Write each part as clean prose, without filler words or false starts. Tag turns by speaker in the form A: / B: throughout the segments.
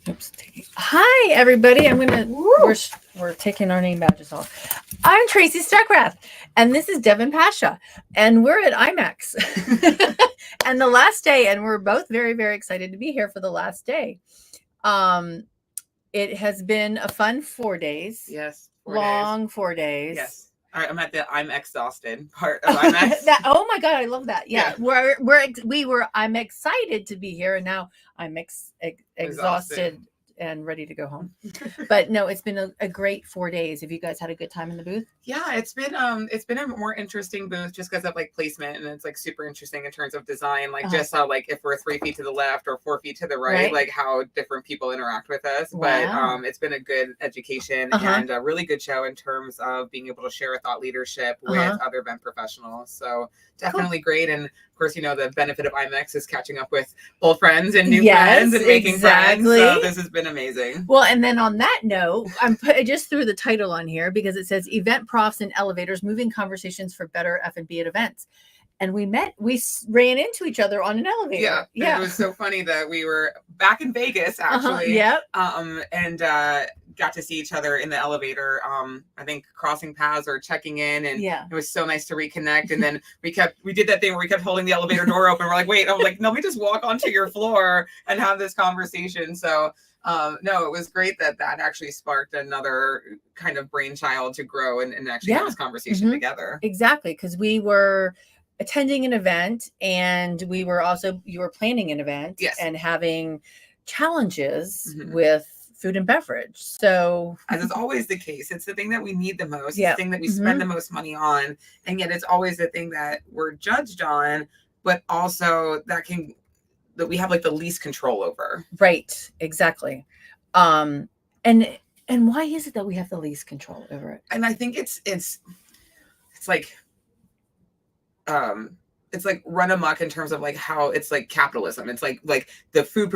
A: Oops. Hi, everybody. We're taking our name badges off. I'm Tracy Stuckrath, and this is Devon Pasha, and we're at IMEX. And the last day, and we're both very, very excited to be here for the last day. It has been a fun 4 days.
B: Yes.
A: 4 days.
B: Yes. All right, I'm at the I'm exhausted part of IMEX.
A: Oh my God, I love that. Yeah. I'm excited to be here, and now I'm exhausted and ready to go home. But no, it's been a great 4 days. Have you guys had a good time in the booth?
B: Yeah, it's been a more interesting booth just because of like placement, and it's like super interesting in terms of design, like just how like if we're 3 feet to the left or 4 feet to the right, like how different people interact with us.
A: Wow.
B: But it's been a good education and a really good show in terms of being able to share thought leadership with other event professionals. So definitely great. And of course, you know, the benefit of IMEX is catching up with old friends and new friends and making friends. So this has been amazing.
A: Well, and then on that note, I just threw the title on here because it says Event Profs and Elevators, Moving Conversations for Better F&B at Events. And we ran into each other on an elevator.
B: Yeah. It was so funny that we were back in Vegas, actually. And got to see each other in the elevator. I think crossing paths or checking in. And it was so nice to reconnect. And then we did that thing where we kept holding the elevator door open. We're like, wait, I'm like, no, let me just walk onto your floor and have this conversation. So no, it was great that actually sparked another kind of brainchild to grow and actually have this conversation together.
A: Exactly. Because we were attending an event, and you were planning an event and having challenges with food and beverage. So
B: as is always the case, it's the thing that we need the most, the thing that we spend the most money on, and yet it's always the thing that we're judged on, but also that we have like the least control over.
A: Right. Exactly. And why is it that we have the least control over it?
B: And I think it's like run amok in terms of like how it's like capitalism. It's like the food,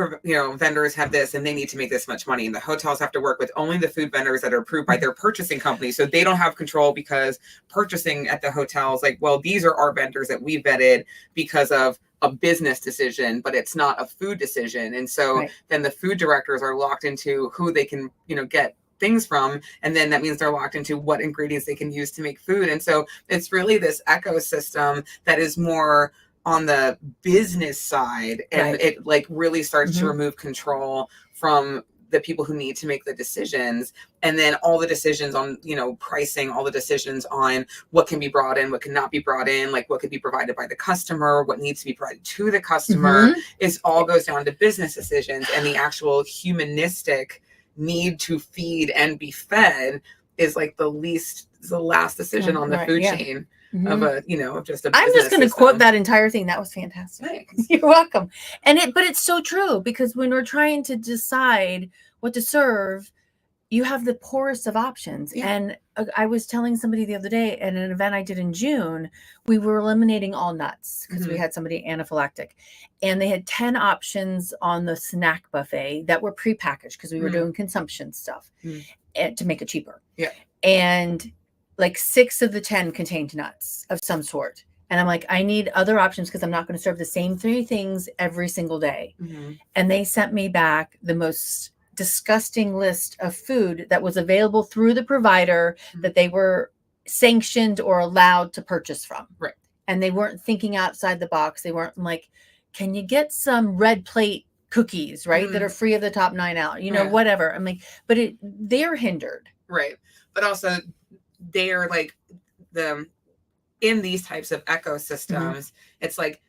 B: vendors have this and they need to make this much money. And the hotels have to work with only the food vendors that are approved by their purchasing company. So they don't have control because purchasing at the hotels, like, well, these are our vendors that we vetted because of a business decision, but it's not a food decision. And so then the food directors are locked into who they can, get things from, and then that means they're locked into what ingredients they can use to make food. And so it's really this ecosystem that is more on the business side, and it like really starts to remove control from the people who need to make the decisions. And then all the decisions on, pricing, all the decisions on what can be brought in, what cannot be brought in, like what could be provided by the customer, what needs to be provided to the customer, is all goes down to business decisions. And the actual humanistic need to feed and be fed is like the last decision on the food chain of just a business
A: I'm just going to
B: system.
A: quote that entire thing. That was fantastic.
B: Thanks.
A: You're welcome. But it's so true, because when we're trying to decide what to serve, you have the poorest of options. And I was telling somebody the other day at an event I did in June, we were eliminating all nuts because we had somebody anaphylactic, and they had 10 options on the snack buffet that were prepackaged because we were doing consumption stuff to make it cheaper. And like 6 of the 10 contained nuts of some sort. And I'm like, I need other options because I'm not going to serve the same 3 things every single day. And they sent me back the most disgusting list of food that was available through the provider that they were sanctioned or allowed to purchase from.
B: Right.
A: And they weren't thinking outside the box. They weren't like, can you get some red plate cookies, right? That are free of the top 9 out, whatever. I'm like, but they're hindered.
B: Right. But also they're like in these types of ecosystems, it's like,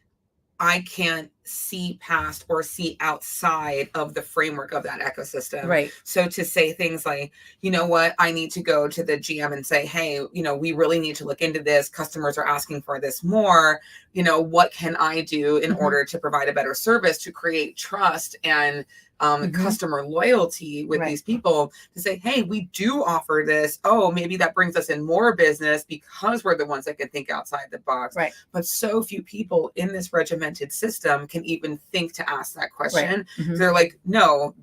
B: I can't see past or see outside of the framework of that ecosystem.
A: Right.
B: So to say things like, you know what, I need to go to the GM and say, hey, we really need to look into this. Customers are asking for this more. What can I do in order to provide a better service to create trust and customer loyalty with these people, to say, hey, we do offer this. Oh, maybe that brings us in more business because we're the ones that can think outside the box.
A: Right.
B: But so few people in this regimented system can even think to ask that question. They're like, no,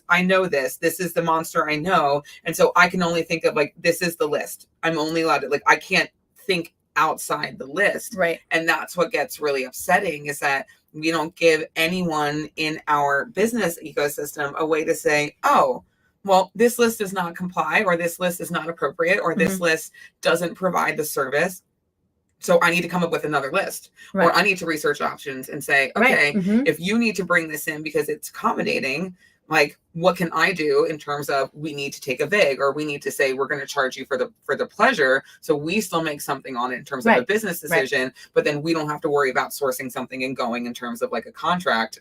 B: I know this is the monster I know. And so I can only think of like, this is the list. I'm only allowed to, I can't think outside the list.
A: Right.
B: And that's what gets really upsetting, is that We don't give anyone in our business ecosystem a way to say, oh, well, this list does not comply, or this list is not appropriate, or this list doesn't provide the service. So I need to come up with another list, or I need to research options and say, okay, if you need to bring this in because it's accommodating, like, what can I do in terms of, we need to take a vig, or we need to say, we're going to charge you for the pleasure. So we still make something on it in terms of a business decision, but then we don't have to worry about sourcing something and going in terms of like a contract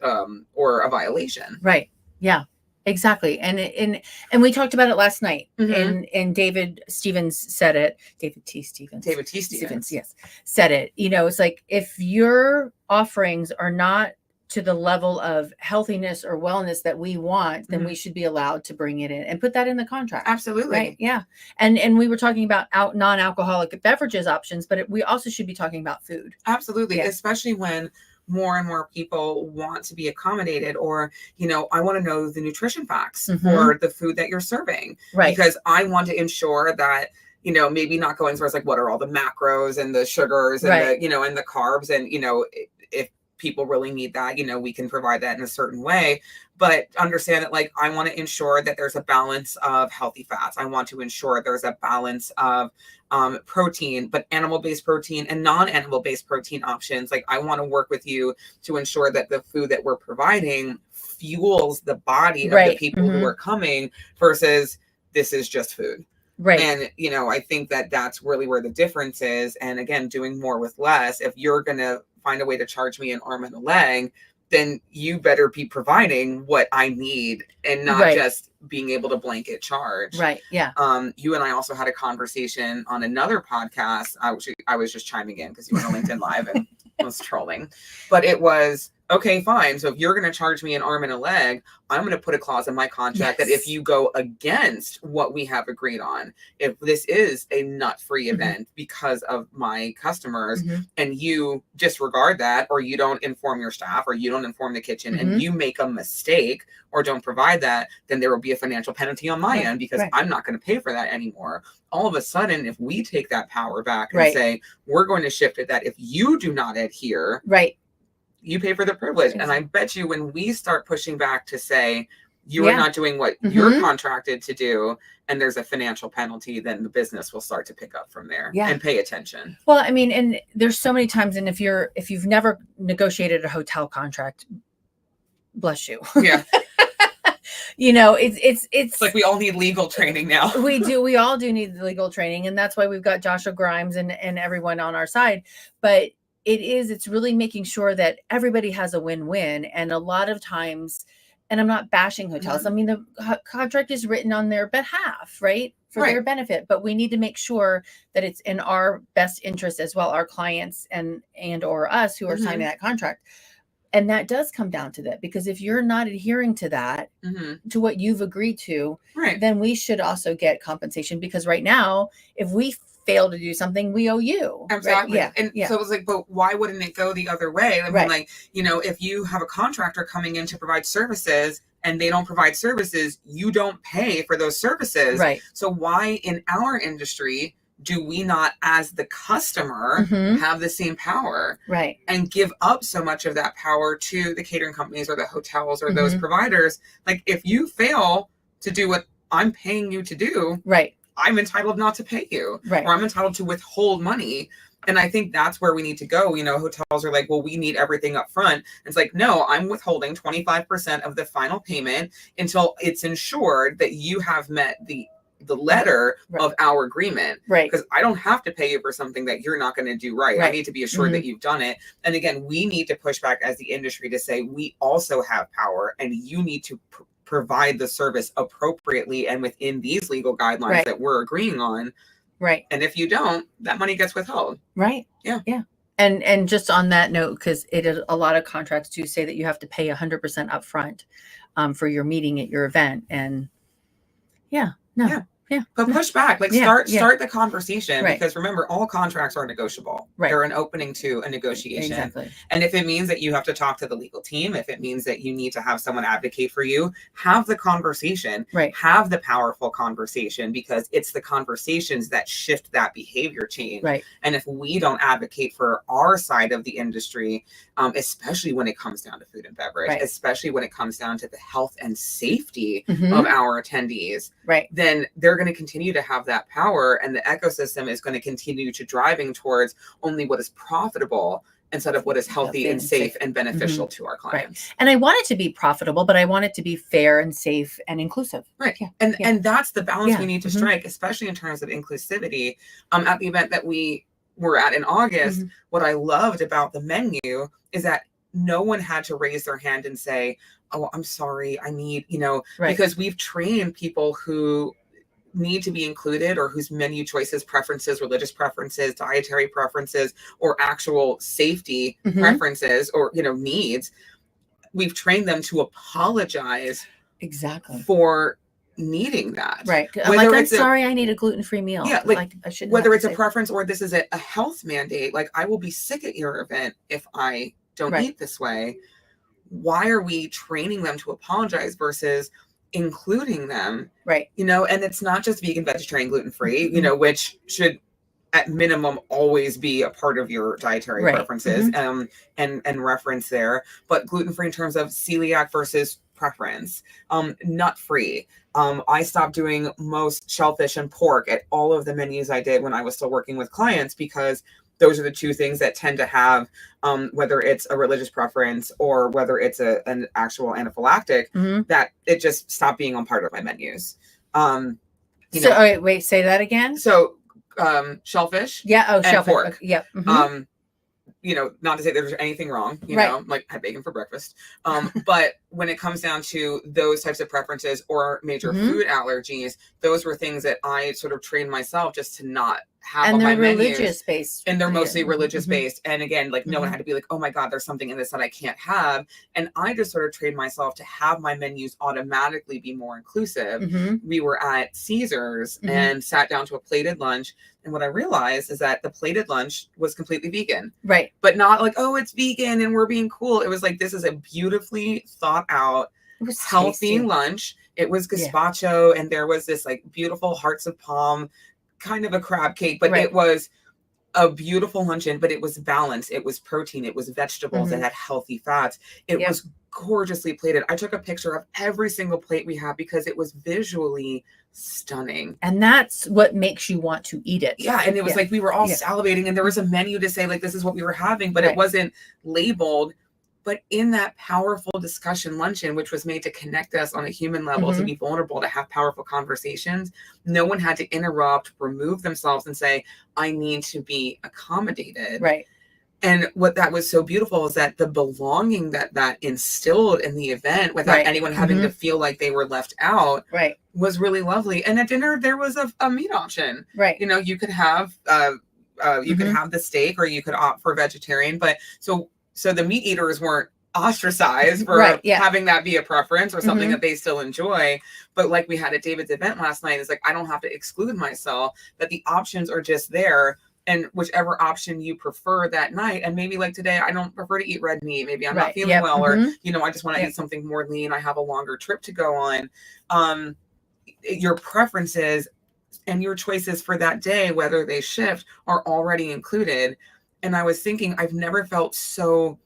B: or a violation.
A: Right. Yeah. Exactly. And we talked about it last night, and David Stevens said it. David T. Stevens, yes, said it. You know, it's like, if your offerings are not to the level of healthiness or wellness that we want, then we should be allowed to bring it in and put that in the contract.
B: Absolutely.
A: Right. Yeah. And we were talking about non-alcoholic beverages options, but we also should be talking about food.
B: Absolutely. Yeah. Especially when more and more people want to be accommodated, or, you know, I want to know the nutrition facts for the food that you're serving, right? Because I want to ensure that, you know, maybe not going as far as like, what are all the macros and the sugars and the, you know, and the carbs, and, you know, if people really need that, you know, we can provide that in a certain way, but understand that, like, I want to ensure that there's a balance of healthy fats. I want to ensure there's a balance of protein, but animal-based protein and non-animal-based protein options. Like, I want to work with you to ensure that the food that we're providing fuels the body of the people who are coming, versus this is just food. Right. And, you know, I think that that's really where the difference is. And again, doing more with less. If you're going to find a way to charge me an arm and a leg, then you better be providing what I need, and not just being able to blanket charge. Right. Yeah. You and I also had a conversation on another podcast. I was just chiming in because you were on LinkedIn Live and was trolling, but it was, okay, fine. So if you're going to charge me an arm and a leg, I'm going to put a clause in my contract that if you go against what we have agreed on, if this is a nut-free event because of my customers, and you disregard that, or you don't inform your staff, or you don't inform the kitchen, and you make a mistake or don't provide that, then there will be a financial penalty on my end, because I'm not going to pay for that anymore. All of a sudden, if we take that power back and say, we're going to shift it, that if you do not adhere, you pay for the privilege. And I bet you, when we start pushing back to say, you are not doing what you're contracted to do, and there's a financial penalty, then the business will start to pick up from there and pay attention.
A: Well, I mean, and there's so many times, and if you've never negotiated a hotel contract, bless you. Yeah. You know, it's
B: like, we all need legal training now.
A: We all do need the legal training. And that's why we've got Joshua Grimes and everyone on our side. But it's really making sure that everybody has a win-win. And a lot of times, and I'm not bashing hotels, I mean, the contract is written on their behalf, right? For their benefit, but we need to make sure that it's in our best interest as well, our clients and or us who are signing that contract. And that does come down to that, because if you're not adhering to that, to what you've agreed to, then we should also get compensation, because right now, if we fail to do something, we owe you.
B: Exactly. Right? Yeah. And so it was like, but why wouldn't it go the other way? I mean, like, you know, if you have a contractor coming in to provide services and they don't provide services, you don't pay for those services. Right. So why in our industry do we not, as the customer, have the same power? Right. And give up so much of that power to the catering companies or the hotels or those providers? Like, if you fail to do what I'm paying you to do, I'm entitled not to pay you, or I'm entitled to withhold money. And I think that's where we need to go. You know, hotels are like, well, we need everything up front. It's like, no, I'm withholding 25% of the final payment until it's ensured that you have met the letter of our agreement. Right. Because I don't have to pay you for something that you're not going to do right. I need to be assured that you've done it. And again, we need to push back as the industry to say, we also have power, and you need to provide the service appropriately and within these legal guidelines that we're agreeing on. Right. And if you don't, that money gets withheld. Right. Yeah. Yeah.
A: And just on that note, because a lot of contracts do say that you have to pay 100% upfront for your meeting at your event. And no. Yeah.
B: But push back, like
A: Yeah,
B: start the conversation,
A: Right.
B: because remember, all contracts are negotiable.
A: Right.
B: They're an opening to a negotiation.
A: Exactly.
B: And if it means that you have to talk to the legal team, if it means that you need to have someone advocate for you, have the conversation.
A: Right.
B: Have the powerful conversation, because it's the conversations that shift that behavior change.
A: Right.
B: And if we don't advocate for our side of the industry, especially when it comes down to food and beverage,
A: Right.
B: especially when it comes down to the health and safety
A: Mhm.
B: of our attendees,
A: Right.
B: then they're going to continue to have that power, and the ecosystem is going to continue to driving towards only what is profitable instead of what is healthy and safe and beneficial to our clients.
A: And I want it to be profitable, but I want it to be fair and safe and inclusive.
B: Right.
A: Yeah.
B: And that's the balance
A: Yeah.
B: we need to
A: Mhm.
B: strike, especially in terms of inclusivity. At the event that we were at in August,
A: Mhm.
B: what I loved about the menu is that no one had to raise their hand and say, oh, I'm sorry, I need,
A: Right.
B: because we've trained people who need to be included, or whose menu choices, preferences, religious preferences, dietary preferences, or actual safety
A: Mhm.
B: preferences, or needs. We've trained them to apologize
A: Exactly.
B: for needing that.
A: Right. I'm like, I'm sorry, I need a gluten-free meal.
B: Yeah, like
A: I shouldn't
B: whether
A: have
B: it's
A: to
B: a
A: say.
B: preference or this is a health mandate, like I will be sick at your event if I don't
A: Right.
B: eat this way. Why are we training them to apologize versus including them?
A: Right.
B: And it's not just vegan, vegetarian, gluten-free,
A: Mhm.
B: which should at minimum always be a part of your dietary
A: Right.
B: preferences,
A: Mhm.
B: and reference there, but gluten-free in terms of celiac versus preference, nut-free. I stopped doing most shellfish and pork at all of the menus I did when I was still working with clients, because those are the two things that tend to have, whether it's a religious preference or whether it's an actual anaphylactic,
A: Mhm.
B: that it just stopped being on part of my menus.
A: So, all right, wait, say that again.
B: So shellfish,
A: Yeah. Oh,
B: and
A: shellfish.
B: pork.
A: Okay. Yep. Mhm.
B: Not to say there's anything wrong,
A: Right.
B: like had bacon for breakfast. But when it comes down to those types of preferences or major
A: Mhm.
B: food allergies, those were things that I sort of trained myself just to not have
A: And
B: on my
A: they're
B: menus.
A: religious based.
B: And they're
A: Yeah.
B: mostly religious
A: Mhm.
B: based. And again, like no one
A: Mhm.
B: had to be like, oh my God, there's something in this that I can't have. And I just sort of trained myself to have my menus automatically be more inclusive.
A: Mhm.
B: We were at Caesars
A: Mhm.
B: and sat down to a plated lunch. And what I realized is that the plated lunch was completely vegan.
A: Right.
B: But not like, oh, it's vegan and we're being cool. It was like, this is a beautifully thought out,
A: It was
B: healthy
A: tasty.
B: lunch. It was
A: Yeah.
B: gazpacho, and there was this like beautiful hearts of palm, kind of a crab cake, but
A: Right.
B: it was a beautiful luncheon, but it was balanced. It was protein. It was vegetables. It
A: Mhm.
B: had healthy fats. It
A: Yep.
B: was gorgeously plated. I took a picture of every single plate we had because it was visually stunning.
A: And that's what makes you want to eat it.
B: Yeah. And it was
A: Yeah.
B: like we were all
A: Yeah.
B: salivating, and there was a menu to say, like, this is what we were having, but
A: Right.
B: it wasn't labeled. But in that powerful discussion luncheon, which was made to connect us on a human level, to
A: Mhm.
B: be vulnerable, to have powerful conversations, no one had to interrupt, remove themselves, and say, I need to be accommodated.
A: Right.
B: And what that was so beautiful is that the belonging that instilled in the event, without
A: Right.
B: anyone having to
A: Mhm.
B: feel like they were left out,
A: Right.
B: was really lovely. And at dinner, there was a meat option.
A: Right.
B: You could have could
A: Mhm.
B: have the steak, or you could opt for vegetarian. But so the meat eaters weren't ostracized for
A: Right. Yeah.
B: having that be a preference or something
A: Mhm.
B: that they still enjoy. But like we had at David's event last night, it's like, I don't have to exclude myself, that the options are just there. And whichever option you prefer that night, and maybe like today, I don't prefer to eat red meat. Maybe I'm not
A: Right.
B: feeling
A: Yep.
B: well, or
A: Mhm.
B: I just want to
A: Yep.
B: eat something more lean. I have a longer trip to go on. Your preferences and your choices for that day, whether they shift, are already included. And I was thinking, I've never felt so,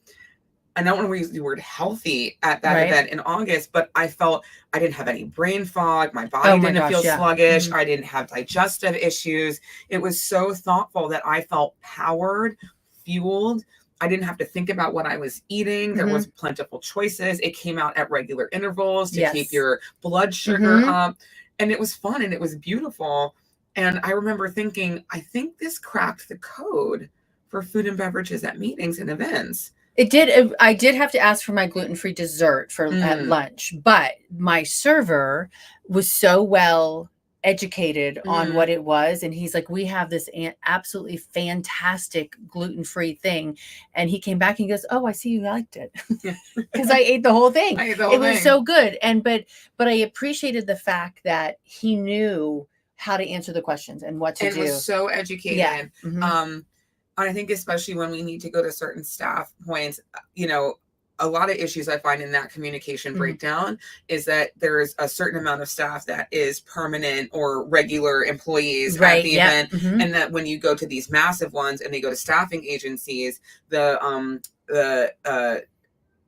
B: I don't want to use the word healthy at that
A: Right.
B: event in August, but I felt I didn't have any brain fog. My
A: Oh
B: body
A: my
B: didn't feel
A: gosh, yeah.
B: sluggish.
A: Mhm.
B: I didn't have digestive issues. It was so thoughtful that I felt powered, fueled. I didn't have to think about what I was eating. There was plentiful choices. It came out at regular intervals to keep
A: Yes.
B: your blood sugar
A: Mhm.
B: up. And it was fun and it was beautiful. And I remember thinking, I think this cracked the code for food and beverages at meetings and events.
A: It did. I did have to ask for my gluten-free dessert at
B: Mm.
A: lunch, but my server was so well educated on what it was, and he's like, we have this absolutely fantastic gluten-free thing, and he came back and he goes, oh, I see you liked it, because I ate the whole thing.
B: I ate the whole
A: It was
B: thing.
A: so good. And but I appreciated the fact that he knew how to answer the questions and what to
B: and
A: do.
B: was so educated.
A: Yeah. Mm-hmm.
B: I think especially when we need to go to certain staff points, you know, a lot of issues I find in that communication breakdown is that there's a certain amount of staff that is permanent or regular employees at the event. And that when you go to these massive ones and they go to staffing agencies, the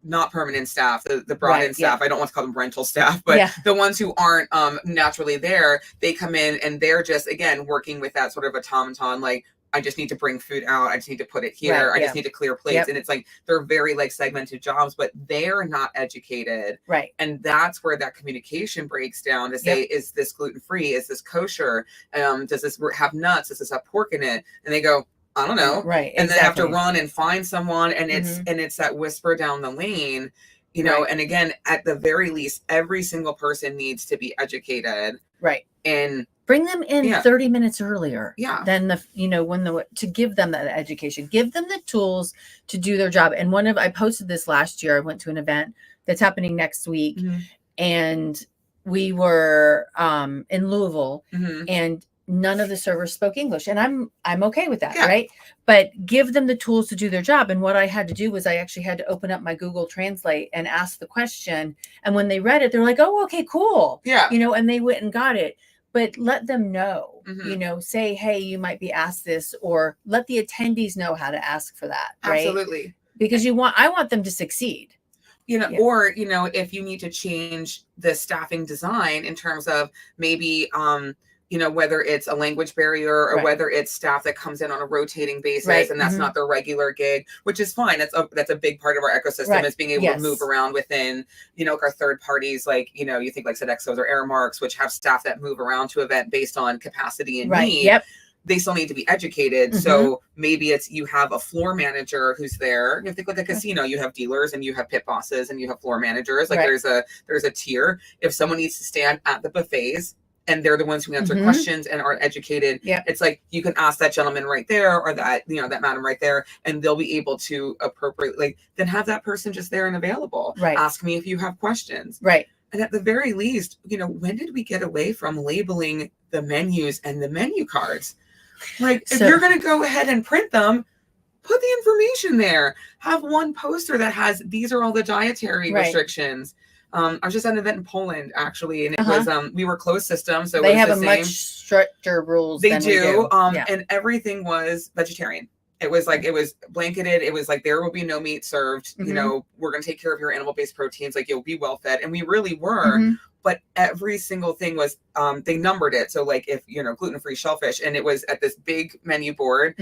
B: not permanent staff, the brought in staff, I don't want to call them rental staff, but the ones who aren't naturally there, they come in and they're just, again, working with that sort of automaton, like, I just need to bring food out. I just need to put it here. I just need to clear plates. And it's like, they're very like segmented jobs, but they're not educated.
A: Right.
B: And that's where that communication breaks down to say, is this gluten-free? Is this kosher? Does this have nuts? Does this have pork in it? And they go, I don't know.
A: Right.
B: And then they have to run and find someone. And it's that whisper down the lane, you know, and again, at the very least, every single person needs to be educated.
A: Right.
B: And
A: bring them in 30 minutes earlier. Than to give them that education, give them the tools to do their job. And I posted this last year. I went to an event that's happening next week, and we were in Louisville, and none of the servers spoke English, and I'm okay with that, right? But give them the tools to do their job. And what I had to do was I actually had to open up my Google Translate and ask the question. And when they read it, they're like, "Oh, okay, cool." You know, and they went and got it. But let them know, you know, say, hey, you might be asked this, or let the attendees know how to ask for that. Right?
B: Absolutely.
A: Because I want them to succeed.
B: You know, or, you know, if you need to change the staffing design in terms of maybe, you know, whether it's a language barrier or whether it's staff that comes in on a rotating basis and that's not their regular gig, which is fine. That's a big part of our ecosystem is being able to move around within, you know, our third parties, like, you know, you think like Sodexo's or Airmarks, which have staff that move around to event based on capacity and need. They still need to be educated. So maybe it's, you have a floor manager who's there. You think like a casino, you have dealers and you have pit bosses and you have floor managers. Like there's a tier. If someone needs to stand at the buffets, and they're the ones who answer questions and are educated. It's like, you can ask that gentleman right there, or that, you know, that madam right there, and they'll be able to appropriately, then have that person just there and available. Ask me if you have questions. And at the very least, you know, when did we get away from labeling the menus and the menu cards? Like, if you're going to go ahead and print them, put the information there. Have one poster that has, these are all the dietary restrictions. I was just at an event in Poland, actually, and it was we were closed system, so
A: they
B: it was
A: have much stricter rules.
B: They do, and everything was vegetarian. It was like, it was blanketed. It was like, there will be no meat served. You know, we're going to take care of your animal-based proteins. Like, you'll be well fed, and we really were. But every single thing was, they numbered it. So like, if, you know, gluten-free shellfish, and it was at this big menu board.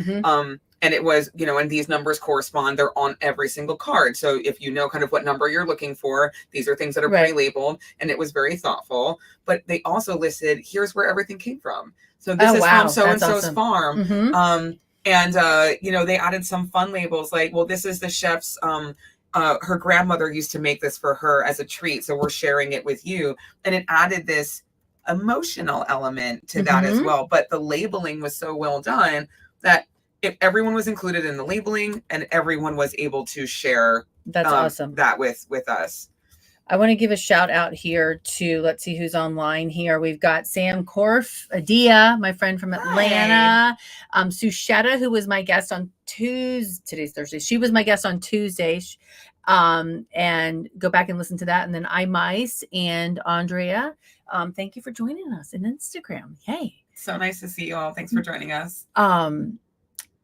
B: And it was, you know, and these numbers correspond, they're on every single card. So if you know kind of what number you're looking for, these are things that are pre-labeled, and it was very thoughtful. But they also listed, here's where everything came from. So this is from so-and-so's farm. And, you know, they added some fun labels like, well, this is the chef's, her grandmother used to make this for her as a treat, so we're sharing it with you. And it added this emotional element to that as well. But the labeling was so well done that if everyone was included in the labeling and everyone was able to share
A: awesome.
B: That with us.
A: I want to give a shout out here to, let's see who's online here. We've got Sam Korf, Adia, my friend from Atlanta, Sushetta, who was my guest on Tuesday. Today's Thursday. She was my guest on Tuesday. And go back and listen to that. And then IMEX and Andrea. Thank you for joining us on Instagram. Yay.
B: So nice to see you all. Thanks for joining us.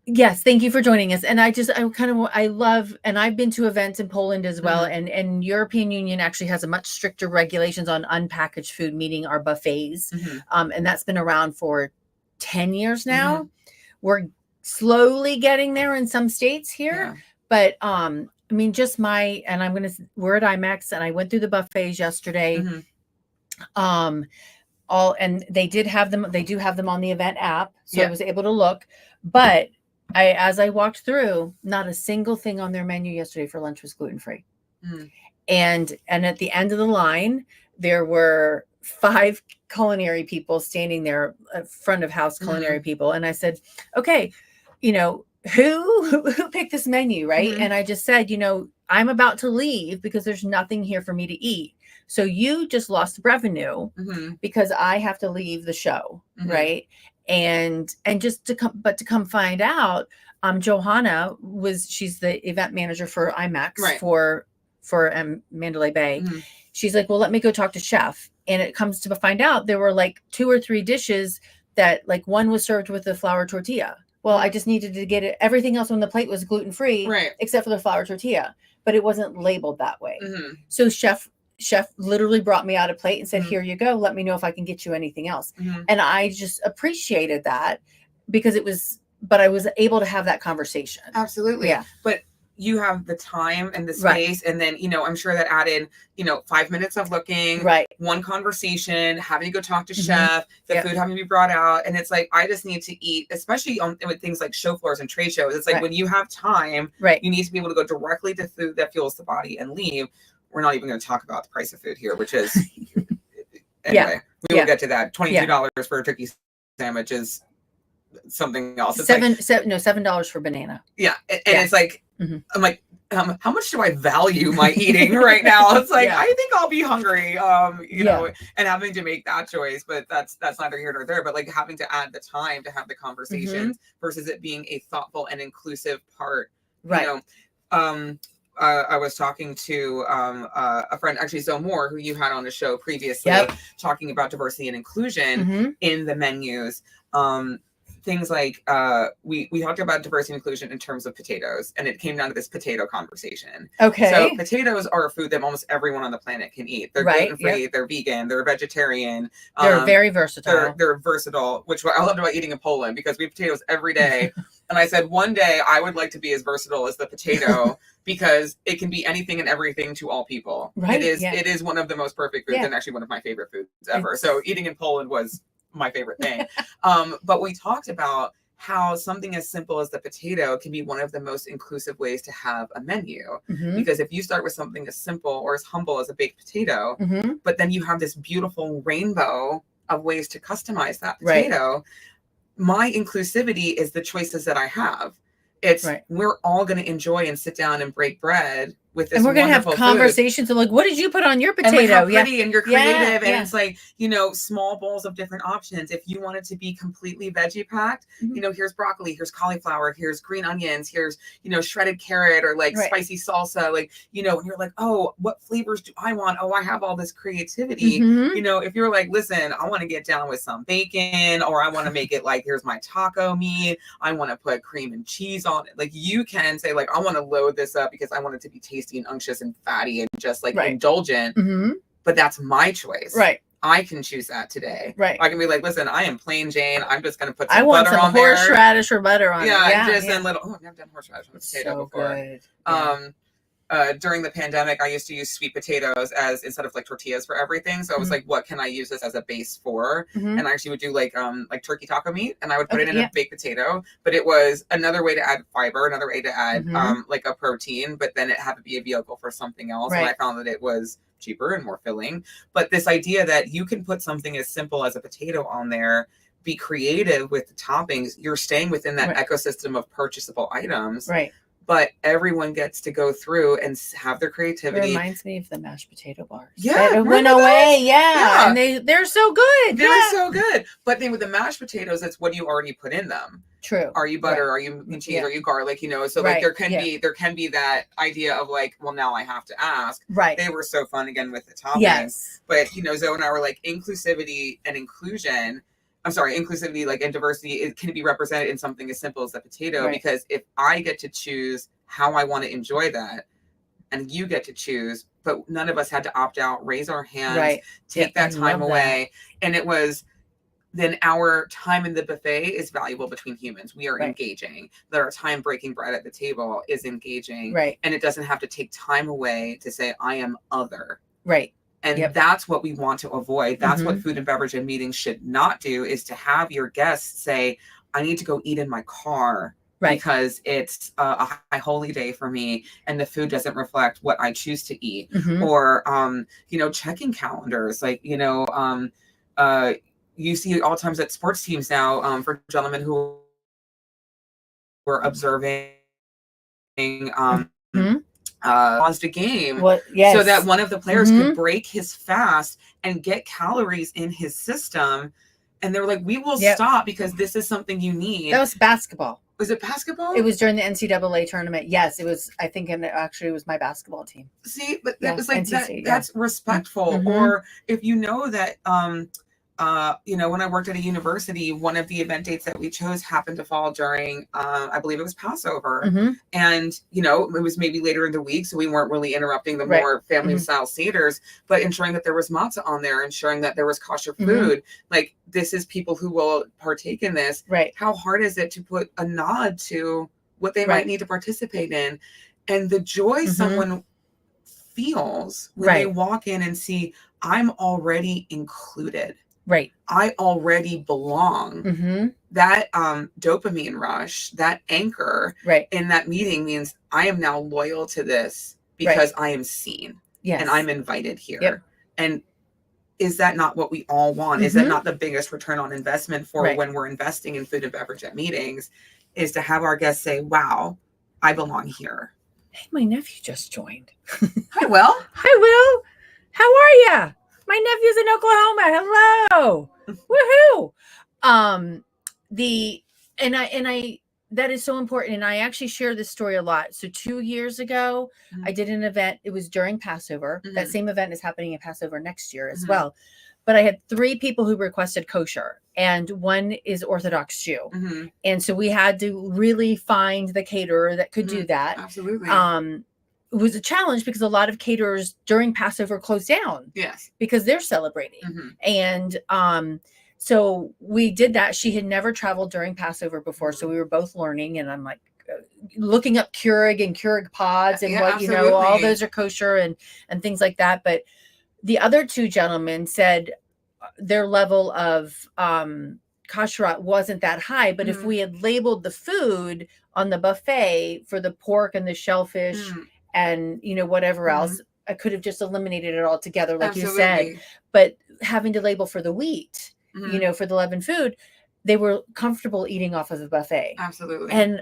A: Yes, thank you for joining us. And I love, and I've been to events in Poland as well. And European Union actually has a much stricter regulations on unpackaged food, meaning our buffets. And that's been around for 10 years now. We're slowly getting there in some states here. But I mean, we're at IMEX, and I went through the buffets yesterday. And they do have them on the event app. So I was able to look, but as I walked through, not a single thing on their menu yesterday for lunch was gluten-free. And at the end of the line, there were 5 culinary people standing there, front of house culinary people. And I said, okay, you know, who picked this menu, right? And I just said, you know, I'm about to leave because there's nothing here for me to eat. So you just lost revenue
B: Mm-hmm.
A: because I have to leave the show,
B: Mhm.
A: right? And just to come find out, Johanna she's the event manager for IMEX
B: Right.
A: for Mandalay Bay.
B: Mhm.
A: She's like, well, let me go talk to chef. And it comes to find out there were like 2 or 3 dishes that, like, one was served with a flour tortilla. Well, I just needed to get it. Everything else on the plate was gluten-free,
B: Right.
A: except for the flour tortilla, but it wasn't labeled that way.
B: Mm-hmm.
A: So chef literally brought me out a plate and said,
B: Mhm.
A: here you go. Let me know if I can get you anything else.
B: Mm-hmm.
A: And I just appreciated that because but I was able to have that conversation.
B: Absolutely.
A: Yeah.
B: But you have the time and the
A: Right.
B: space, and then, I'm sure that added, 5 minutes of looking,
A: Right.
B: one conversation, having to go talk to
A: Mhm.
B: chef, the
A: Yep.
B: food having to be brought out. And it's like, I just need to eat, especially with things like show floors and trade shows. It's like,
A: Right.
B: when you have time,
A: Right.
B: you need to be able to go directly to food that fuels the body and leave. We're not even going to talk about the price of food here, which is, anyway, we will get to that. $22 for a turkey sandwich is something else. It's
A: $7 for banana.
B: Yeah. And it's like,
A: Mhm.
B: I'm like, how much do I value my eating right now? It's like,
A: Yeah.
B: I think I'll be hungry, and having to make that choice, but that's neither here nor there. But like having to add the time to have the conversations versus it being a thoughtful and inclusive part.
A: Right.
B: I was talking to a friend, actually, Zoe Moore, who you had on the show previously, talking about diversity and inclusion in the menus. Things like we talked about diversity and inclusion in terms of potatoes, and it came down to this potato conversation.
A: Okay.
B: So potatoes are a food that almost everyone on the planet can eat. They're gluten-free, they're vegan, they're vegetarian.
A: They're very versatile.
B: They're versatile, which I loved about eating in Poland because we have potatoes every day. And I said, one day I would like to be as versatile as the potato because it can be anything and everything to all people.
A: Right.
B: It is one of the most perfect foods and actually one of my favorite foods ever. So eating in Poland was my favorite thing. But we talked about how something as simple as the potato can be one of the most inclusive ways to have a menu. Because if you start with something as simple or as humble as a baked potato, but then you have this beautiful rainbow of ways to customize that potato, my inclusivity is the choices that I have. It's we're all going to enjoy and sit down and break bread with this,
A: and we're going to have conversations
B: food.
A: And like, what did you put on your potato?
B: And like how pretty and you're creative, and it's like, small bowls of different options. If you want it to be completely veggie packed, here's broccoli, here's cauliflower, here's green onions, here's shredded carrot or like spicy salsa, like and you're like, oh, what flavors do I want? Oh, I have all this creativity. If you're like, listen, I want to get down with some bacon, or I want to make it like, here's my taco meat, I want to put cream and cheese on it. Like, you can say like, I want to load this up because I want it to be tasty and unctuous and fatty and just like indulgent, but that's my choice. I can choose that today. I can be like, listen, I am plain Jane. I'm just going to put some butter on there.
A: Horseradish or butter on it.
B: And little. Oh, I've never done horseradish on a potato before.
A: Good.
B: During the pandemic, I used to use sweet potatoes as instead of like tortillas for everything. So I was like, what can I use this as a base for? And I actually would do like turkey taco meat, and I would put it in a baked potato. But it was another way to add fiber, another way to add like a protein, but then it had to be a vehicle for something else. And I found that it was cheaper and more filling. But this idea that you can put something as simple as a potato on there, be creative with the toppings, you're staying within that ecosystem of purchasable items. But everyone gets to go through and have their creativity.
A: It reminds me of the mashed potato bars.
B: Yeah,
A: it went away. Yeah, and they're so good.
B: They're so good. But then with the mashed potatoes, it's what you already put in them.
A: True.
B: Are you butter? Are you cheese? Are you garlic? So like there can be that idea of like, well, now I have to ask. They were so fun again with the toppings. But Zoe and I were like, inclusivity and inclusion. I'm sorry, inclusivity, like, and diversity, it can be represented in something as simple as a potato, because if I get to choose how I want to enjoy that, and you get to choose, but none of us had to opt out, raise our hands, take that time away. And it was, then our time in the buffet is valuable between humans. We are engaging. That our time breaking bread at the table is engaging. And it doesn't have to take time away to say, I am other. And that's what we want to avoid. That's what food and beverage and meetings should not do, is to have your guests say, I need to go eat in my car because it's a high holy day for me and the food doesn't reflect what I choose to eat. Or, checking calendars. Like, you see all times at sports teams now, for gentlemen who were observing, paused a game
A: Yes.
B: so that one of the players
A: Mhm.
B: could break his fast and get calories in his system. And they were like, we will
A: Yep.
B: stop because this is something you need.
A: That was basketball.
B: Was it basketball?
A: It was during the NCAA tournament. Yes, it was. I think, and actually, it was my basketball team.
B: See, but
A: Yeah,
B: it was like
A: NC
B: that.
A: State,
B: That's respectful.
A: Mhm.
B: Or if you know that, you know, when I worked at a university, one of the event dates that we chose happened to fall during, I believe it was Passover,
A: Mhm.
B: and you know, it was maybe later in the week, so we weren't really interrupting the
A: Right.
B: more family
A: Mhm.
B: style seders, but ensuring that there was matzah on there, ensuring that there was kosher
A: Mhm.
B: food. Like, this is people who will partake in this.
A: Right.
B: How hard is it to put a nod to what they
A: Right.
B: might need to participate in, and the joy
A: Mhm.
B: someone feels when they
A: Right.
B: walk in and see, I'm already included.
A: Right.
B: I already belong.
A: Mhm.
B: That dopamine rush, that anchor
A: Right.
B: in that meeting means I am now loyal to this because I am seen
A: Yes.
B: and I'm invited here.
A: Yep.
B: And is that not what we all want? Is that
A: Mhm.
B: not the biggest return on investment for
A: Right.
B: when we're investing in food and beverage at meetings, is to have our guests say, wow, I belong here.
A: Hey, my nephew just joined.
B: Hi, Will.
A: Hi, Will. How are ya? My nephew's in Oklahoma. Hello. Woohoo. I that is so important. And I actually share this story a lot. So 2 years ago, I did an event. It was during Passover. That same event is happening in Passover next year as well. But I had 3 people who requested kosher, and one is Orthodox Jew. And so we had to really find the caterer that could do that.
B: Absolutely.
A: It was a challenge because a lot of caterers during Passover closed down.
B: Yes.
A: Because they're celebrating. And so we did that. She had never traveled during Passover before, so we were both learning, and I'm like looking up Keurig and Keurig pods and what, you know, all those are kosher and things like that. But the other 2 gentlemen said their level of kashrut wasn't that high, but if we had labeled the food on the buffet for the pork and the shellfish and, you know, whatever else, I could have just eliminated it all together, like you said. But having to label for the wheat, you know, for the leavened food, they were comfortable eating off of the buffet.
B: Absolutely.
A: And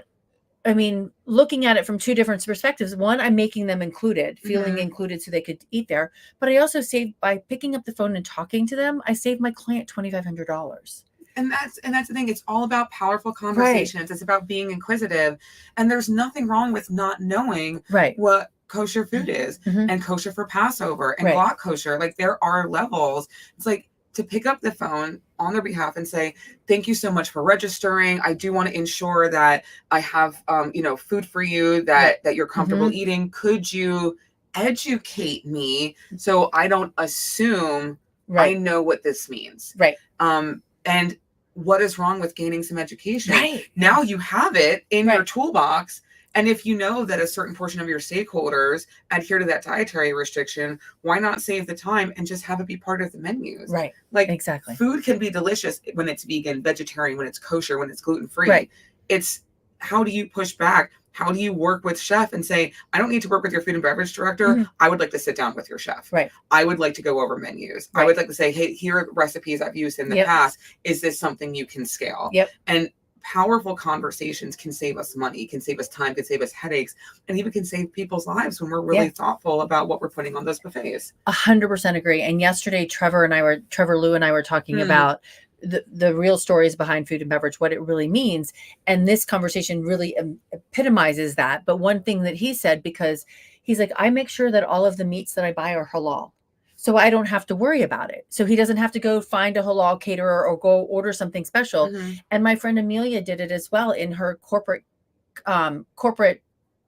A: I mean, looking at it from 2 different perspectives. One, I'm making them included, feeling included so they could eat there. But I also saved, by picking up the phone and talking to them, I saved my client $2,500.
B: And that's the thing. It's all about powerful conversations. Right. It's about being inquisitive. And there's nothing wrong with not knowing what kosher food is and kosher for Passover and Glock kosher. Like, there are levels. It's like to pick up the phone on their behalf and say, thank you so much for registering. I do want to ensure that I have, you know, food for you that you're comfortable eating. Could you educate me so I don't assume I know what this means? And what is wrong with gaining some education? Now you have it in your toolbox. And if you know that a certain portion of your stakeholders adhere to that dietary restriction, why not save the time and just have it be part of the menus? Like, exactly. Food can be delicious when it's vegan, vegetarian, when it's kosher, when it's gluten-free. It's, how do you push back? How do you work with chef and say, I don't need to work with your food and beverage director. I would like to sit down with your chef. I would like to go over menus. I would like to say, hey, here are recipes I've used in the past. Is this something you can scale? And powerful conversations can save us money, can save us time, can save us headaches, and even can save people's lives when we're really thoughtful about what we're putting on those buffets. 100%
A: agree. And yesterday, Trevor Lou and I were talking about the real stories behind food and beverage, what it really means. And this conversation really epitomizes that. But one thing that he said, because he's like, I make sure that all of the meats that I buy are halal, so I don't have to worry about it. So he doesn't have to go find a halal caterer or go order something special. And my friend Amelia did it as well in her corporate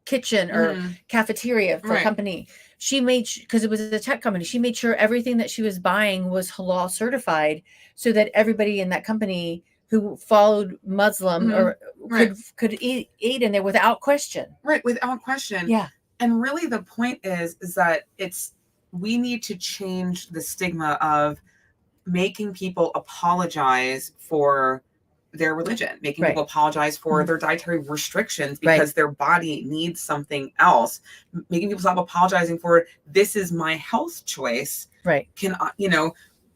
A: kitchen or cafeteria for a company. She made, because it was a tech company, she made sure everything that she was buying was halal certified, so that everybody in that company who followed Muslim or could eat in there without question.
B: Without question. And really the point is that we need to change the stigma of making people apologize for their religion, making people apologize for their dietary restrictions because their body needs something else, making people stop apologizing for, this is my health choice. Can I, you know,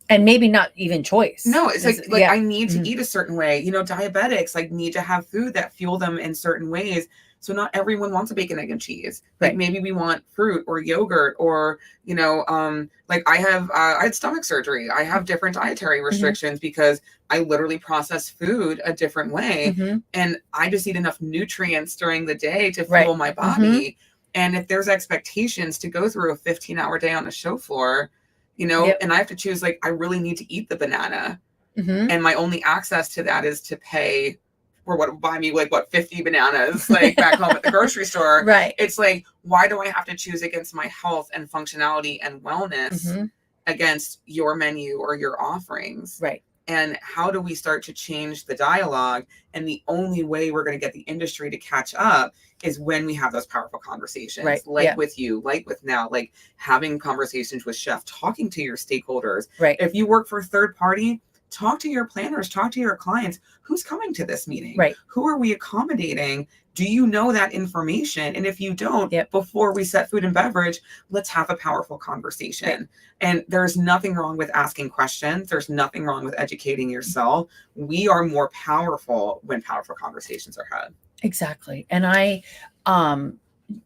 A: and maybe not even choice.
B: No, it's like I need to eat a certain way. You know, diabetics like need to have food that fuel them in certain ways. So not everyone wants a bacon, egg, and cheese. Like
A: Right.
B: maybe we want fruit or yogurt or, like I had stomach surgery. I have different dietary restrictions because I literally process food a different way. And I just need enough nutrients during the day to fuel my body. And if there's expectations to go through a 15-hour day on the show floor, and I have to choose, like, I really need to eat the banana. And my only access to that is to pay for buy me 50 bananas, like back home at the grocery store.
A: Right.
B: It's like, why do I have to choose against my health and functionality and wellness against your menu or your offerings?
A: Right.
B: And how do we start to change the dialogue? And the only way we're going to get the industry to catch up is when we have those powerful conversations, with you, like with now, like having conversations with Chef, talking to your stakeholders.
A: Right.
B: If you work for a third party, talk to your planners, talk to your clients. Who's coming to this meeting?
A: Right.
B: Who are we accommodating? Do you know that information? And if you don't, before we set food and beverage, let's have a powerful conversation. Right. And there's nothing wrong with asking questions. There's nothing wrong with educating yourself. We are more powerful when powerful conversations are had.
A: Exactly. And I,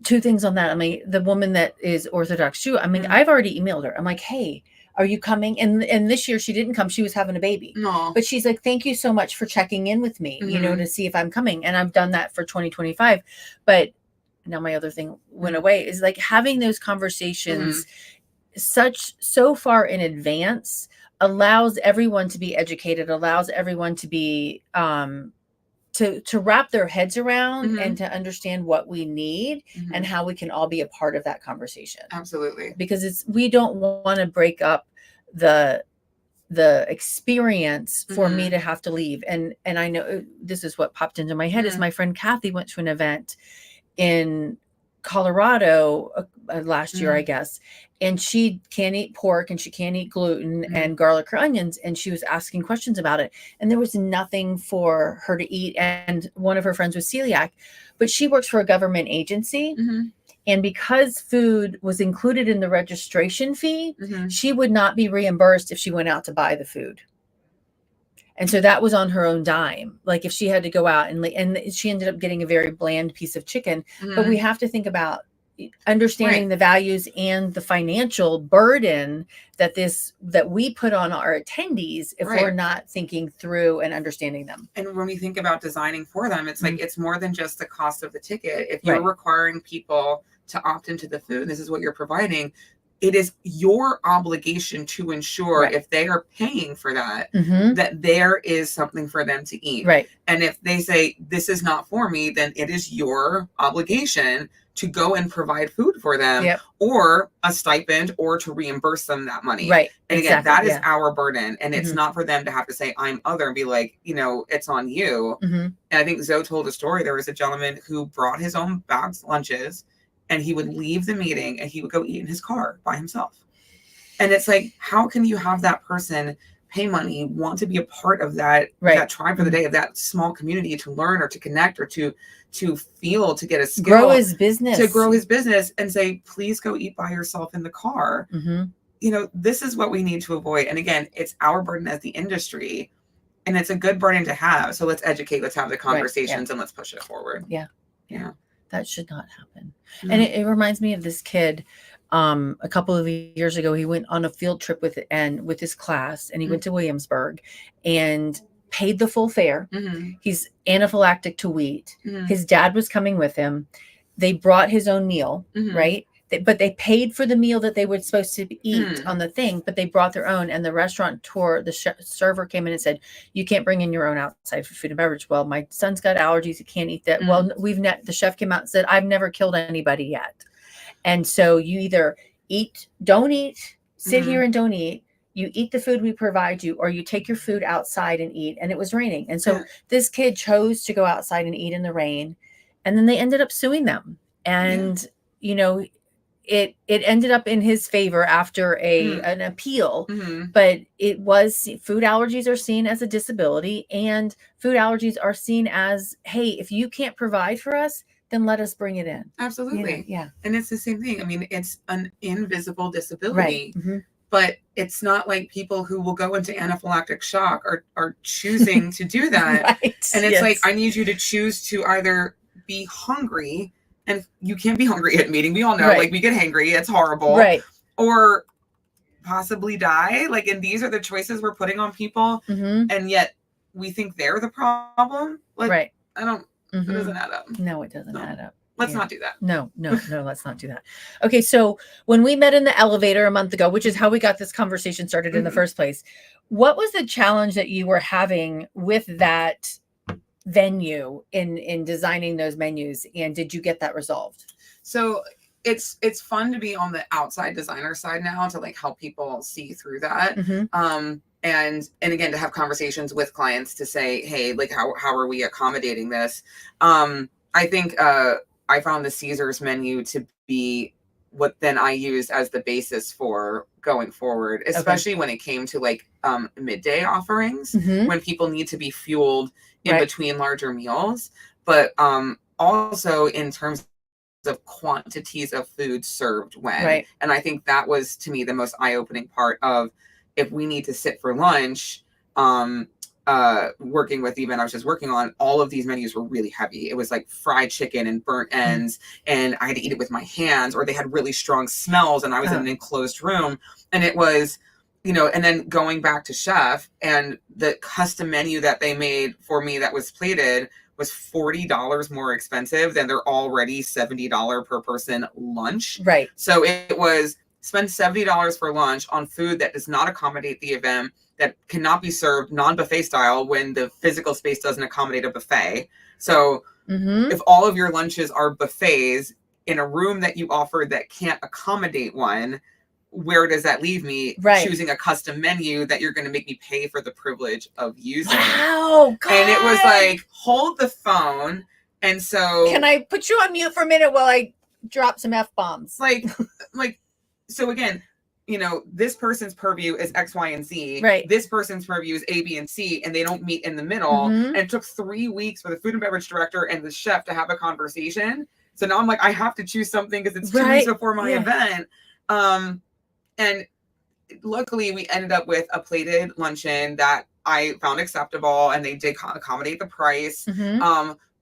A: two things on that. I mean, the woman that is Orthodox Jew, I mean, I've already emailed her. I'm like, hey, are you coming? And this year she didn't come. She was having a baby.
B: Aww.
A: But she's like, thank you so much for checking in with me, to see if I'm coming. And I've done that for 2025. But now my other thing went away, is like having those conversations so far in advance allows everyone to be educated, allows everyone to be to wrap their heads around and to understand what we need and how we can all be a part of that conversation.
B: Absolutely.
A: Because we don't want to break up the experience for me to have to leave. And I know this is what popped into my head is my friend Kathy went to an event in Colorado last year, I guess, and she can't eat pork and she can't eat gluten and garlic or onions. And she was asking questions about it. And there was nothing for her to eat. And one of her friends was celiac, but she works for a government agency. And because food was included in the registration fee, she would not be reimbursed if she went out to buy the food. And so that was on her own dime. Like if she had to go out and she ended up getting a very bland piece of chicken. But we have to think about understanding the values and the financial burden that we put on our attendees if we're not thinking through and understanding them.
B: And when we think about designing for them, it's like, it's more than just the cost of the ticket. If you're requiring people to opt into the food, this is what you're providing. It is your obligation to ensure if they are paying for that, that there is something for them to eat.
A: Right.
B: And if they say, this is not for me, then it is your obligation to go and provide food for them or a stipend or to reimburse them that money.
A: Right.
B: And again, that is our burden. And it's not for them to have to say, I'm other and be like, it's on you. And I think Zoe told a story. There was a gentleman who brought his own bags, lunches, and he would leave the meeting and he would go eat in his car by himself. And it's like, how can you have that person pay money, want to be a part of that, that tribe for the day, of that small community, to learn or to connect or to feel, to get a skill,
A: grow his business,
B: and say, please go eat by yourself in the car. This is what we need to avoid. And again, it's our burden as the industry, and it's a good burden to have. So let's educate, let's have the conversations, and let's push it forward.
A: Yeah. That should not happen. And it reminds me of this kid. A couple of years ago, he went on a field trip with his class, and he went to Williamsburg and paid the full fare. He's anaphylactic to wheat. His dad was coming with him. They brought his own meal, right? But they paid for the meal that they were supposed to eat on the thing, but they brought their own. And the restaurateur, the server came in and said, you can't bring in your own outside food and beverage. Well, my son's got allergies. He can't eat that. Well, the chef came out and said, I've never killed anybody yet. And so you either don't eat, sit here and don't eat. You eat the food we provide you, or you take your food outside and eat. And it was raining. And so this kid chose to go outside and eat in the rain. And then they ended up suing them. And, it ended up in his favor after an appeal, but it was, food allergies are seen as a disability, and food allergies are seen as, hey, if you can't provide for us, then let us bring it in.
B: Absolutely.
A: Yeah.
B: And it's the same thing. I mean, it's an invisible disability, but it's not like people who will go into anaphylactic shock are choosing to do that. And it's like, I need you to choose to either be hungry, and you can't be hungry at a meeting. We all know,
A: Right.
B: like we get hangry. It's horrible.
A: Right.
B: Or possibly die. Like, and these are the choices we're putting on people. And yet we think they're the problem. Like,
A: right.
B: I don't, it doesn't add up.
A: No, it doesn't add up.
B: Let's not do that.
A: No, let's not do that. Okay. So when we met in the elevator a month ago, which is how we got this conversation started in the first place, what was the challenge that you were having with that venue in designing those menus? And did you get that resolved?
B: So it's fun to be on the outside designer side now to like help people see through that. And again, to have conversations with clients to say, hey, like how are we accommodating this? I think I found the Caesars menu to be what then I used as the basis for going forward, especially when it came to like midday offerings, when people need to be fueled in between larger meals, but also in terms of quantities of food served when. And I think that was, to me, the most eye-opening part of, if we need to sit for lunch, working with the event I was just working on, all of these menus were really heavy. It was like fried chicken and burnt ends, and I had to eat it with my hands, or they had really strong smells, and I was in an enclosed room, and it was, you know, and then going back to chef, and the custom menu that they made for me that was plated was $40 more expensive than their already $70 per person lunch. So it was spend $70 for lunch on food that does not accommodate the event, that cannot be served non-buffet style when the physical space doesn't accommodate a buffet. So if all of your lunches are buffets in a room that you offer that can't accommodate one, where does that leave me? Choosing a custom menu that you're going to make me pay for the privilege of using.
A: Wow, God.
B: And it was like, hold the phone. And so,
A: can I put you on mute for a minute while I drop some F-bombs?
B: Like, so again, you know, this person's purview is X, Y, and Z. This person's purview is A, B, and C, and they don't meet in the middle. And it took 3 weeks for the food and beverage director and the chef to have a conversation. So now I'm like, I have to choose something because it's 2 weeks before my event. And luckily we ended up with a plated luncheon that I found acceptable, and they did accommodate the price.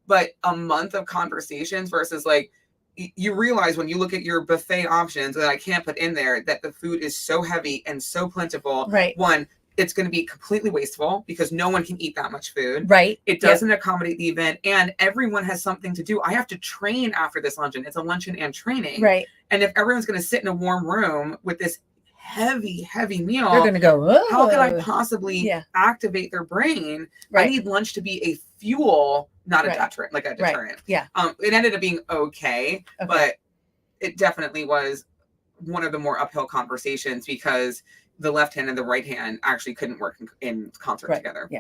B: But a month of conversations versus, like, you realize when you look at your buffet options that I can't put in there, that the food is so heavy and so plentiful. One, it's going to be completely wasteful because no one can eat that much food. It doesn't accommodate the event, and everyone has something to do. I have to train after this luncheon. It's a luncheon and training. And if everyone's going to sit in a warm room with this heavy meal, they're
A: going to go, oh,
B: how can I possibly activate their brain? I need lunch to be a fuel, not a deterrent, like a deterrent. It ended up being okay, but it definitely was one of the more uphill conversations because the left hand and the right hand actually couldn't work in concert together.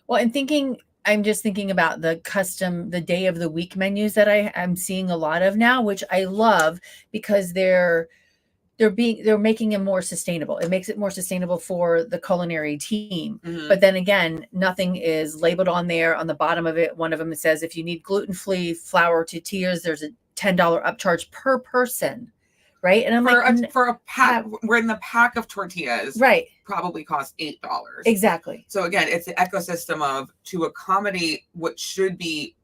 A: Well, and I'm just thinking about the day of the week menus that I'm seeing a lot of now, which I love because they're making it more sustainable. It makes it more sustainable for the culinary team. But then again, nothing is labeled on there. On the bottom of it, one of them says, if you need gluten-free flour tortillas, there's a $10 upcharge per person. And I'm
B: for a pack, we're in the pack of tortillas, probably costs $8.
A: Exactly.
B: So again, it's the ecosystem of, to accommodate what should be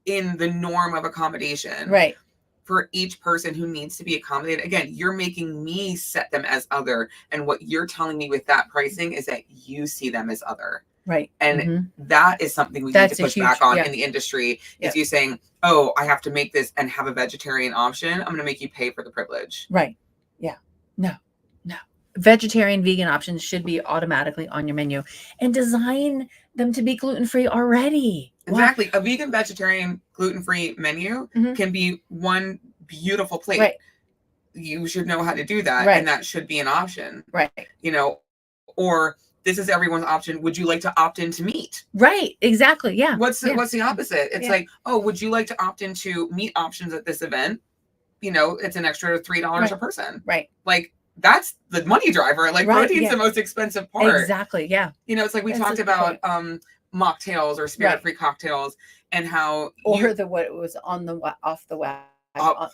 B: in the norm of accommodation. For each person who needs to be accommodated. Again, you're making me set them as other. And what you're telling me with that pricing is that you see them as other. And that is something we need to push back on in the industry. Is you saying, oh, I have to make this and have a vegetarian option. I'm going to make you pay for the privilege.
A: No. Vegetarian, vegan options should be automatically on your menu, and design them to be gluten-free already.
B: Exactly. A vegan, vegetarian, gluten-free menu can be one beautiful plate. You should know how to do that. And that should be an option. You know, or this is everyone's option. Would you like to opt into meat?
A: Exactly.
B: What's the opposite? It's like, oh, would you like to opt into meat options at this event? You know, it's an extra $3 a person. Like, that's the money driver. Like, protein's the most expensive part.
A: Exactly.
B: You know, it's like we talked about mocktails or spirit-free cocktails, and how
A: what was on the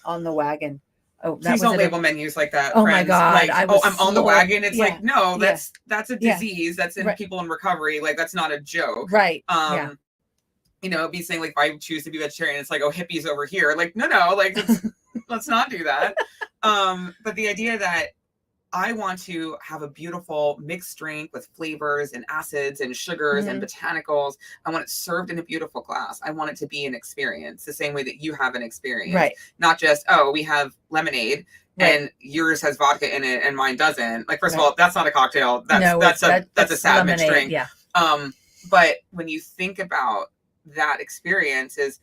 A: on the wagon. Oh,
B: please don't label menus like that.
A: Oh
B: friends.
A: my God!
B: Like, I'm on the wagon. It's like, no, that's a disease. That's in people in recovery. Like, that's not a joke. be saying like, if I choose to be vegetarian, it's like, oh, hippies over here. Like, no, like, let's not do that. But the idea that I want to have a beautiful mixed drink with flavors and acids and sugars and botanicals. I want it served in a beautiful glass. I want it to be an experience, the same way that you have an experience.
A: Right.
B: Not just, oh, we have lemonade and yours has vodka in it and mine doesn't. Like, first of all, that's not a cocktail. That's a sad mixed drink.
A: Yeah.
B: But when you think about that experience, is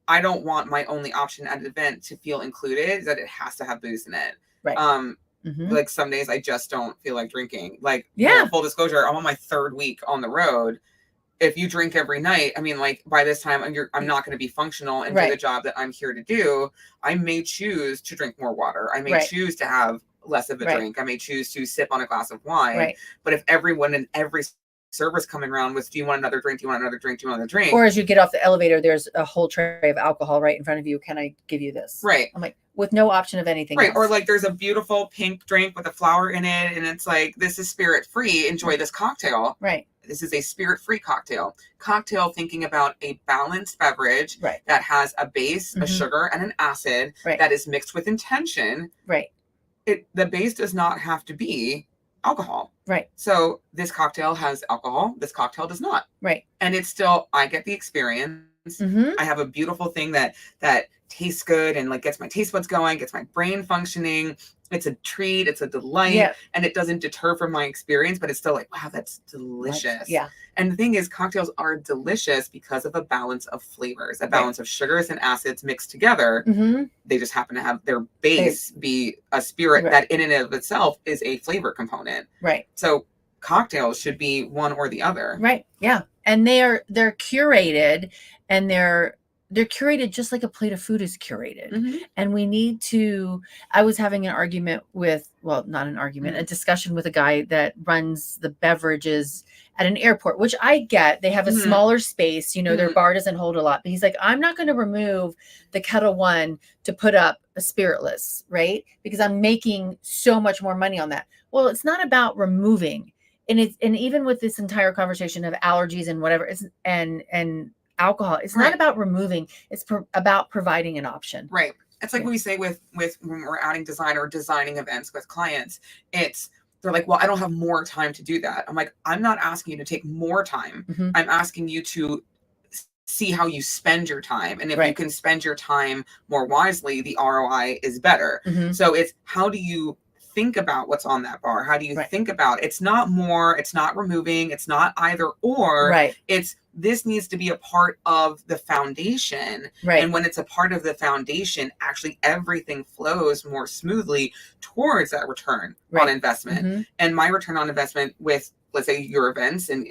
B: I don't want my only option at an event to feel included, that it has to have booze in it.
A: Right.
B: Like some days I just don't feel like drinking. Like, full disclosure, I'm on my 3rd week on the road. If you drink every night, I mean, like, by this time I'm not going to be functional and do the job that I'm here to do. I may choose to drink more water. I may choose to have less of a drink. I may choose to sip on a glass of wine. Right. But if everyone in every server's coming around with, do you want another drink? Do you want another drink? Do you want another drink?
A: Or as you get off the elevator, there's a whole tray of alcohol right in front of you. Can I give you this?
B: Right.
A: I'm like, with no option of anything else.
B: Or like, there's a beautiful pink drink with a flower in it, and it's like, this is spirit free. Enjoy this cocktail.
A: Right.
B: This is a spirit free cocktail. Thinking about a balanced beverage that has a base, a sugar, and an acid that is mixed with intention.
A: Right.
B: The base does not have to be alcohol.
A: Right.
B: So this cocktail has alcohol. This cocktail does not.
A: Right.
B: And it's still, I get the experience. I have a beautiful thing that tastes good and like gets my taste buds going, gets my brain functioning. It's a treat. It's a delight. And it doesn't deter from my experience, but it's still like, wow, that's delicious.
A: Yeah.
B: And the thing is, cocktails are delicious because of a balance of flavors, a balance of sugars and acids mixed together. They just happen to have their base be a spirit that in and of itself is a flavor component.
A: Right.
B: So cocktails should be one or the other.
A: Right. Yeah. And they're curated, and they're curated just like a plate of food is curated. And we need to, I was having an argument with, well, not an argument, a discussion with a guy that runs the beverages at an airport, which I get. They have a smaller space, their bar doesn't hold a lot, but he's like, I'm not going to remove the Kettle One to put up a spiritless, right? Because I'm making so much more money on that. Well, it's not about removing. And even with this entire conversation of allergies and whatever, and alcohol, it's not about removing, it's about providing an option.
B: Right. It's like what we say with when we're adding design or designing events with clients, they're like, well, I don't have more time to do that. I'm like, I'm not asking you to take more time. I'm asking you to see how you spend your time. And if you can spend your time more wisely, the ROI is better. So it's, how do you think about what's on that bar? How do you think about, it's not more, it's not removing, it's not either or, it's, this needs to be a part of the foundation. And when it's a part of the foundation, actually everything flows more smoothly towards that return on investment. And my return on investment with, let's say, your events, and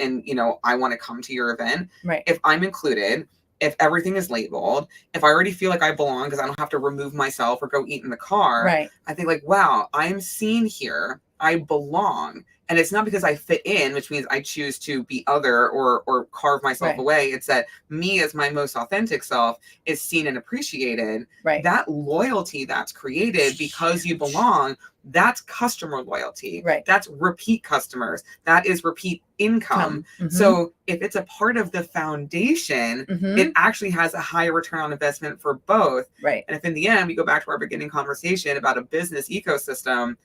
B: I want to come to your event. If I'm included, if everything is labeled, if I already feel like I belong because I don't have to remove myself or go eat in the car, I think like, wow, I'm seen here. I belong. And it's not because I fit in, which means I choose to be other or carve myself away. It's that me as my most authentic self is seen and appreciated. That loyalty that's created because you belong, that's customer loyalty. That's repeat customers. That is repeat income. So if it's a part of the foundation, it actually has a higher return on investment for both. And if in the end, we go back to our beginning conversation about a business ecosystem,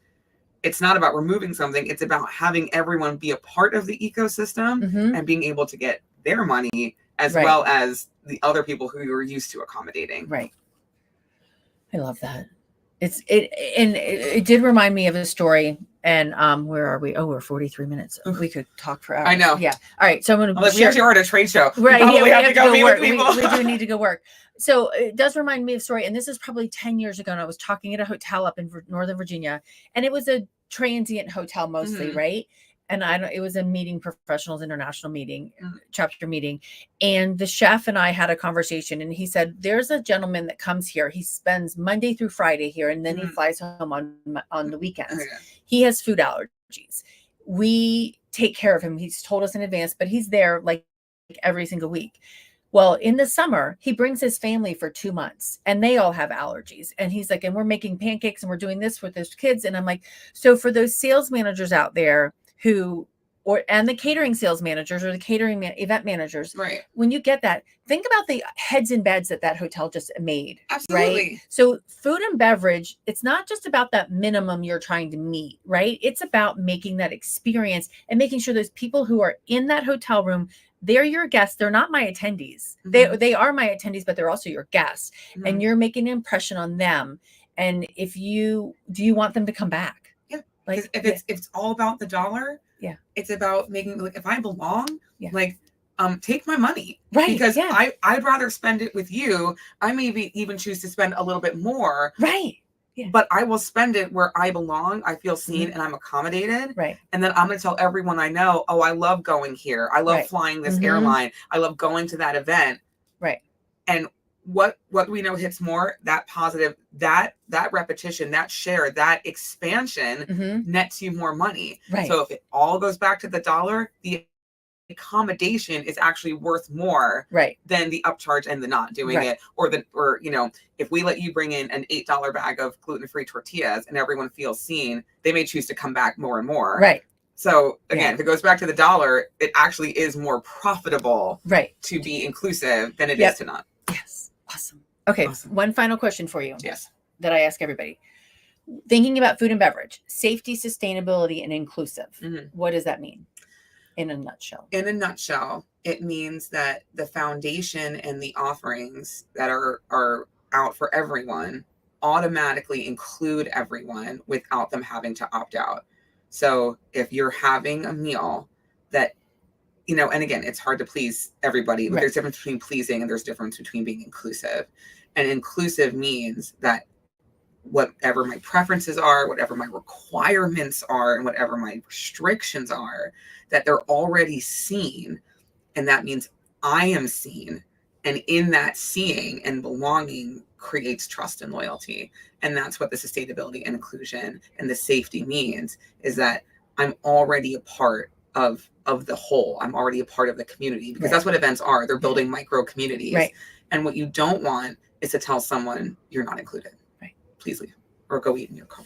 B: it's not about removing something. It's about having everyone be a part of the ecosystem and being able to get their money as well as the other people who you're used to accommodating.
A: I love that. It did remind me of a story. And where are we? Oh, we're 43 minutes. We could talk for hours.
B: I know.
A: Yeah. All right. So I'm going to.
B: We actually are at a trade show.
A: Right.
B: We have to go meet
A: work.
B: with people.
A: We do need to go work. So it does remind me of a story. And this is probably 10 years ago. And I was talking at a hotel up in Northern Virginia. And it was a transient hotel mostly, right? And it was a meeting, professionals international meeting, chapter meeting. And the chef and I had a conversation, and he said, there's a gentleman that comes here. He spends Monday through Friday here, and then he flies home on the weekends. He has food allergies. We take care of him. He's told us in advance, but he's there like every single week. Well, in the summer, he brings his family for 2 months, and they all have allergies. And he's like, and we're making pancakes and we're doing this with his kids. And I'm like, so for those sales managers out there who and the catering sales managers or the catering event managers.
B: Right.
A: When you get that, think about the heads in beds that hotel just made.
B: Absolutely.
A: Right. So food and beverage, it's not just about that minimum you're trying to meet, right? It's about making that experience and making sure those people who are in that hotel room, they're your guests. They're not my attendees. They are my attendees, but they're also your guests. And you're making an impression on them. And do you want them to come back?
B: Yeah.
A: Like
B: if it's all about the dollar,
A: yeah,
B: it's about making, like, if I belong,
A: yeah,
B: like, take my money.
A: Right.
B: Because
A: yeah.
B: I'd rather spend it with you. I maybe even choose to spend a little bit more.
A: Right. Yeah.
B: But I will spend it where I belong. I feel seen and I'm accommodated.
A: Right.
B: And then I'm going to tell everyone I know, oh, I love going here. I love flying this airline. I love going to that event.
A: Right.
B: And what we know hits more, that positive, that repetition, that share, that expansion nets you more money.
A: Right.
B: So if it all goes back to the dollar, the accommodation is actually worth more than the upcharge and the not doing it, or you know, if we let you bring in an $8 bag of gluten-free tortillas and everyone feels seen, they may choose to come back more and more.
A: Right.
B: So again, if it goes back to the dollar, it actually is more profitable to be inclusive than it is to not.
A: Yes. Awesome. Okay. Awesome. One final question for you.
B: Yes.
A: That I ask everybody. Thinking about food and beverage, safety, sustainability, and inclusive. What does that mean in a nutshell?
B: In a nutshell, it means that the foundation and the offerings that are out for everyone automatically include everyone without them having to opt out. So if you're having a meal that, you know, and again, it's hard to please everybody, but there's a difference between pleasing and there's a difference between being inclusive. And inclusive means that whatever my preferences are, whatever my requirements are, and whatever my restrictions are, that they're already seen. And that means I am seen. And in that seeing and belonging creates trust and loyalty. And that's what the sustainability and inclusion and the safety means, is that I'm already a part of the whole. I'm already a part of the community, because that's what events are. They're building micro communities. And what you don't want is to tell someone you're not included. Please leave or go eat in your car.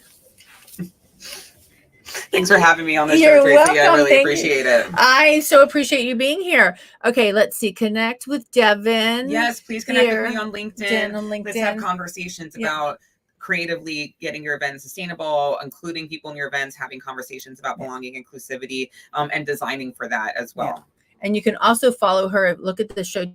B: Thanks for having me on the show, Tracy.
A: Welcome.
B: I really appreciate it.
A: I so appreciate you being here. Okay, let's see. Connect with Devon.
B: Yes, please connect with me on LinkedIn. Let's have conversations about creatively getting your events sustainable, including people in your events, having conversations about belonging, inclusivity, and designing for that as well.
A: And you can also follow her. Look at the show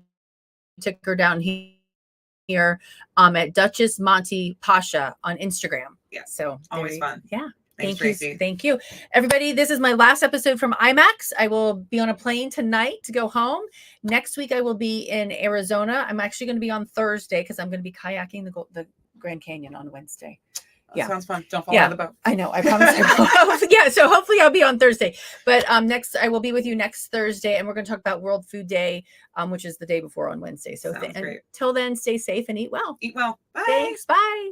A: ticker down here at Duchess Monty Pasha on Instagram.
B: Yeah.
A: So
B: always fun.
A: Yeah.
B: Thanks,
A: Thank
B: Tracy.
A: you. Thank you. Everybody, this is my last episode from IMEX. I will be on a plane tonight to go home. Next week, I will be in Arizona. I'm actually going to be on Thursday because I'm going to be kayaking the Grand Canyon on Wednesday.
B: That sounds fun. Don't fall out of the boat.
A: I know. I promise I will. Yeah. So hopefully I'll be on Thursday. But next, I will be with you next Thursday, and we're going to talk about World Food Day, which is the day before on Wednesday. So until then, stay safe and eat well.
B: Eat well. Bye.
A: Thanks. Bye.